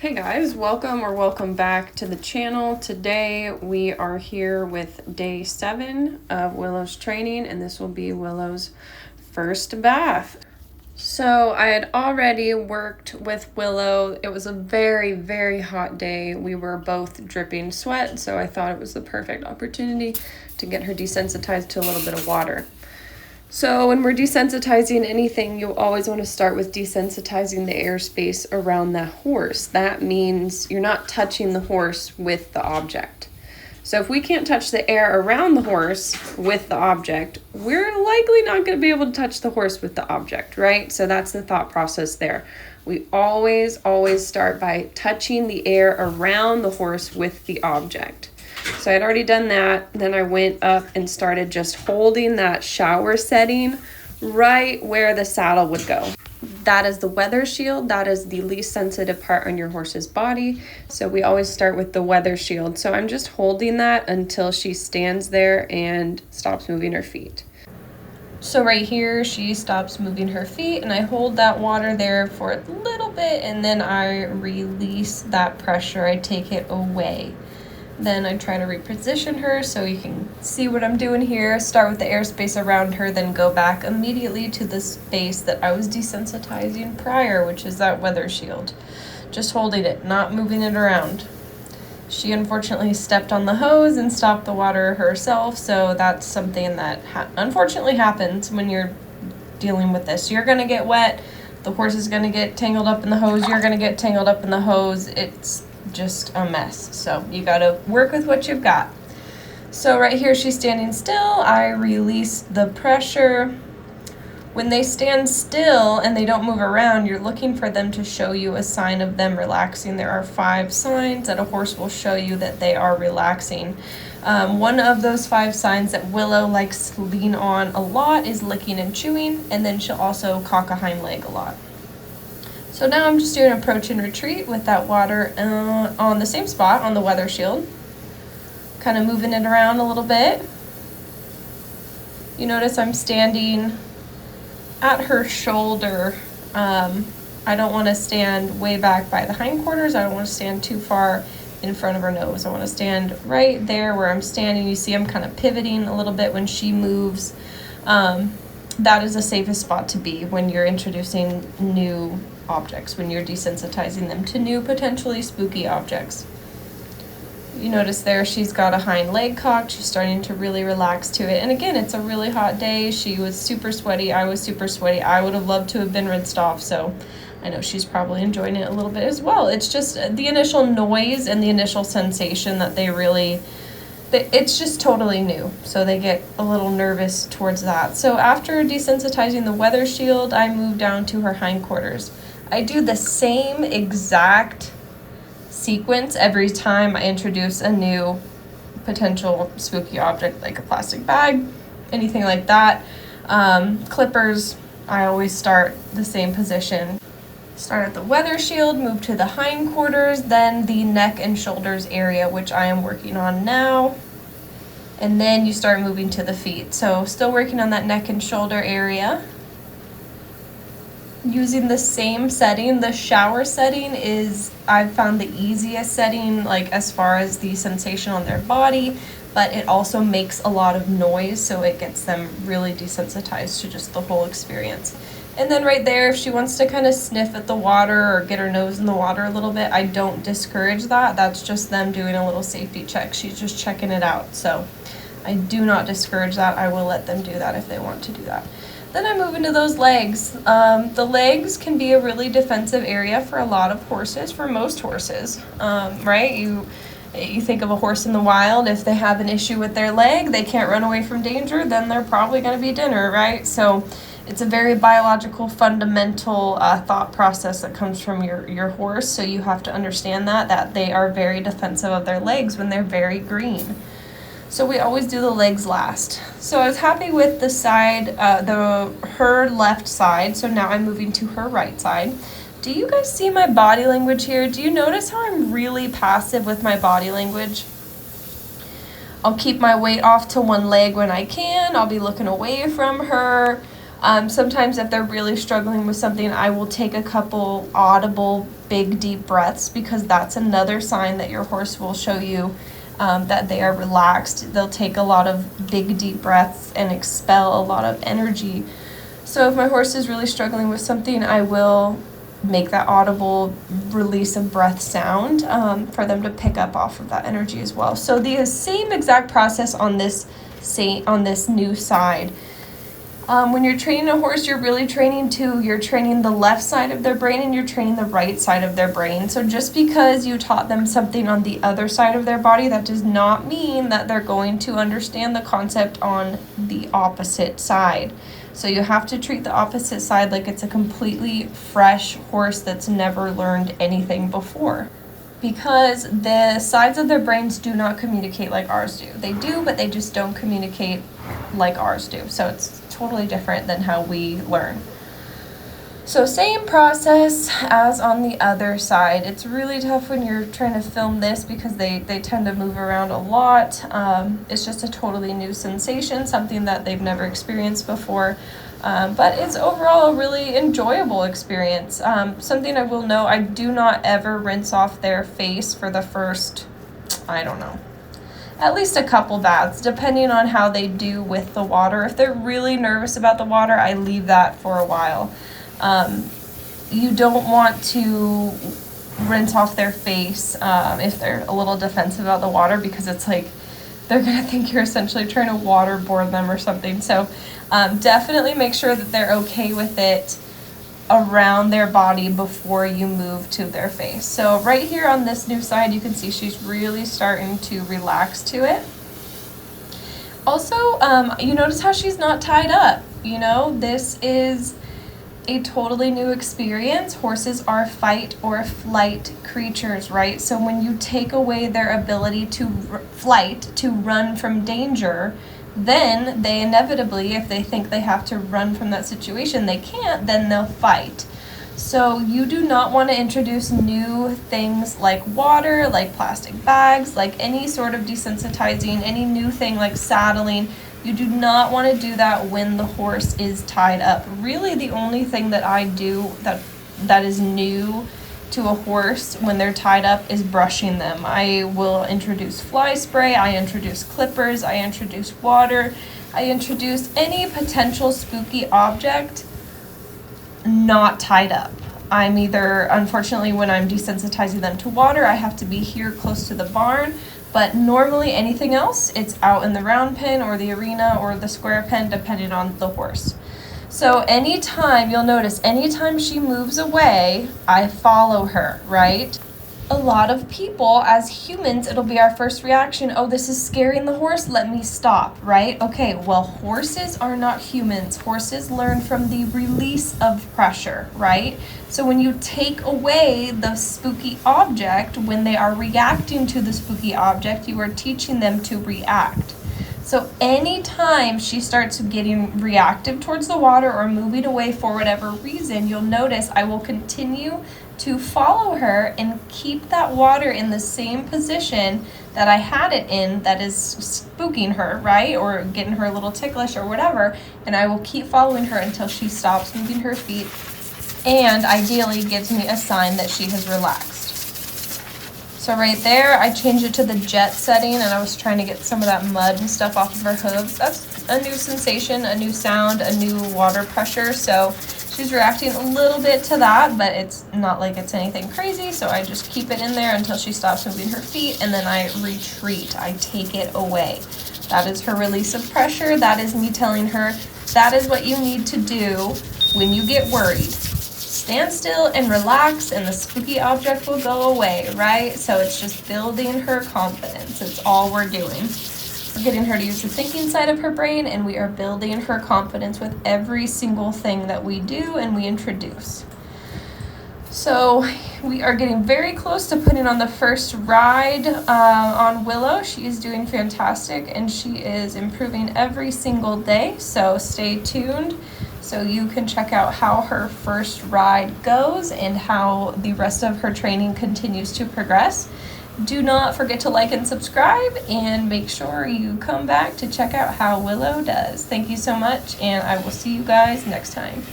Hey guys, welcome back to the channel. Today we are here with day 7 of Willow's training, and this will be Willow's first bath. So I had already worked with Willow. It was a very hot day. We were both dripping sweat, so I thought it was the perfect opportunity to get her desensitized to a little bit of water. So when we're desensitizing anything, you'll always want to start with desensitizing the airspace around the horse. That means you're not touching the horse with the object. So if we can't touch the air around the horse with the object, we're likely not going to be able to touch the horse with the object, right? So that's the thought process there. We always start by touching the air around the horse with the object. So I'd already done that. Then I went up and started just holding that shower setting right where the saddle would go. That is the weather shield. That is the least sensitive part on your horse's body. So we always start with the weather shield. So I'm just holding that until she stands there and stops moving her feet. So right here, she stops moving her feet, and I hold that water there for a little bit, and then I release that pressure. I take it away. Then I try to reposition her so you can see what I'm doing here. Start with the airspace around her, then go back immediately to the space that I was desensitizing prior, which is that weather shield. Just holding it, not moving it around. She unfortunately stepped on the hose and stopped the water herself, so that's something that unfortunately happens when you're dealing with this. You're gonna get wet, the horse is gonna get tangled up in the hose, you're gonna get tangled up in the hose. It's just a mess. So you got to work with what you've got. So right here she's standing still. I release the pressure. When they stand still and they don't move around, you're looking for them to show you a sign of them relaxing. There are 5 signs that a horse will show you that they are relaxing. One of those 5 signs that Willow likes to lean on a lot is licking and chewing, and then she'll also cock a hind leg a lot. So now I'm just doing approach and retreat with that water on the same spot on the weather shield. Kind of moving it around a little bit. You notice I'm standing at her shoulder. I don't want to stand way back by the hindquarters. I don't want to stand too far in front of her nose. I want to stand right there where I'm standing. You see I'm kind of pivoting a little bit when she moves. That is the safest spot to be when you're introducing new objects, when you're desensitizing them to new potentially spooky objects. You notice there she's got a hind leg cocked. She's starting to really relax to it. And again, it's a really hot day. She was super sweaty. I was super sweaty. I would have loved to have been rinsed off. So I know she's probably enjoying it a little bit as well. It's just the initial noise and the initial sensation that it's just totally new, so they get a little nervous towards that. So after desensitizing the weather shield, I move down to her hindquarters. I do the same exact sequence every time I introduce a new potential spooky object, like a plastic bag, anything like that. Clippers, I always start the same position. Start at the weather shield, move to the hindquarters, then the neck and shoulders area, which I am working on now. And then you start moving to the feet. So still working on that neck and shoulder area. Using the same setting. The shower setting is, I've found the easiest setting, like as far as the sensation on their body, but it also makes a lot of noise, so it gets them really desensitized to just the whole experience. And then right there, if she wants to kind of sniff at the water or get her nose in the water a little bit, I don't discourage that. That's just them doing a little safety check. She's just checking it out. So I do not discourage that. I will let them do that if they want to do that. Then I move into those legs. The legs can be a really defensive area for a lot of horses, for most horses, right? You think of a horse in the wild, if they have an issue with their leg, they can't run away from danger, then they're probably going to be dinner, right? So it's a very biological, fundamental thought process that comes from your horse. So you have to understand that they are very defensive of their legs when they're very green. So we always do the legs last. So I was happy with the side, her left side. So now I'm moving to her right side. Do you guys see my body language here? Do you notice how I'm really passive with my body language? I'll keep my weight off to one leg when I can. I'll be looking away from her. Sometimes if they're really struggling with something, I will take a couple audible, big, deep breaths, because that's another sign that your horse will show you that they are relaxed. They'll take a lot of big, deep breaths and expel a lot of energy. So if my horse is really struggling with something, I will make that audible release of breath sound for them to pick up off of that energy as well. So the same exact process on this new side. When you're training a horse, you're really training the left side of their brain and you're training the right side of their brain. So just because you taught them something on the other side of their body, that does not mean that they're going to understand the concept on the opposite side. So you have to treat the opposite side like it's a completely fresh horse that's never learned anything before. Because the sides of their brains do not communicate like ours do. They do, but they just don't communicate like ours do. So it's totally different than how we learn. So same process as on the other side. It's really tough when you're trying to film this because they tend to move around a lot. It's just a totally new sensation, something that they've never experienced before. But it's overall a really enjoyable experience. Something I will know, I do not ever rinse off their face for the first, I don't know, at least a couple baths, depending on how they do with the water. If they're really nervous about the water, I leave that for a while. You don't want to rinse off their face if they're a little defensive about the water, because it's like they're going to think you're essentially trying to waterboard them or something. So definitely make sure that they're okay with it around their body before you move to their face. So right here on this new side, you can see she's really starting to relax to it. Also, you notice how she's not tied up. You know, this is a totally new experience. Horses are fight or flight creatures, right? So when you take away their ability to flight, to run from danger, then they inevitably, if they think they have to run from that situation, they can't, then they'll fight. So you do not want to introduce new things like water, like plastic bags, like any sort of desensitizing, any new thing like saddling. You do not want to do that when the horse is tied up. Really, the only thing that I do that is new to a horse when they're tied up is brushing them. I will introduce fly spray, I introduce clippers, I introduce water, I introduce any potential spooky object not tied up. I'm either, unfortunately, when I'm desensitizing them to water, I have to be here close to the barn. But normally anything else, it's out in the round pen or the arena or the square pen, depending on the horse. So anytime, you'll notice, anytime she moves away, I follow her, right? A lot of people, as humans, it'll be our first reaction, oh, this is scaring the horse, let me stop, right? Okay, well, horses are not humans. Horses learn from the release of pressure, right? So when you take away the spooky object, when they are reacting to the spooky object, you are teaching them to react. So anytime she starts getting reactive towards the water or moving away for whatever reason, you'll notice I will continue to follow her and keep that water in the same position that I had it in that is spooking her, right? Or getting her a little ticklish or whatever. And I will keep following her until she stops moving her feet and ideally gives me a sign that she has relaxed. So right there, I changed it to the jet setting and I was trying to get some of that mud and stuff off of her hooves. That's a new sensation, a new sound, a new water pressure. So she's reacting a little bit to that, but it's not like it's anything crazy. So I just keep it in there until she stops moving her feet and then I retreat. I take it away. That is her release of pressure. That is me telling her that is what you need to do when you get worried. Stand still and relax and the spooky object will go away, right? So it's just building her confidence. It's all we're doing. We're getting her to use the thinking side of her brain and we are building her confidence with every single thing that we do and we introduce. So we are getting very close to putting on the first ride on Willow. She is doing fantastic and she is improving every single day. So stay tuned so you can check out how her first ride goes and how the rest of her training continues to progress. do not forget to like and subscribe, and make sure you come back to check out how Willow does. Thank you so much, and I will see you guys next time.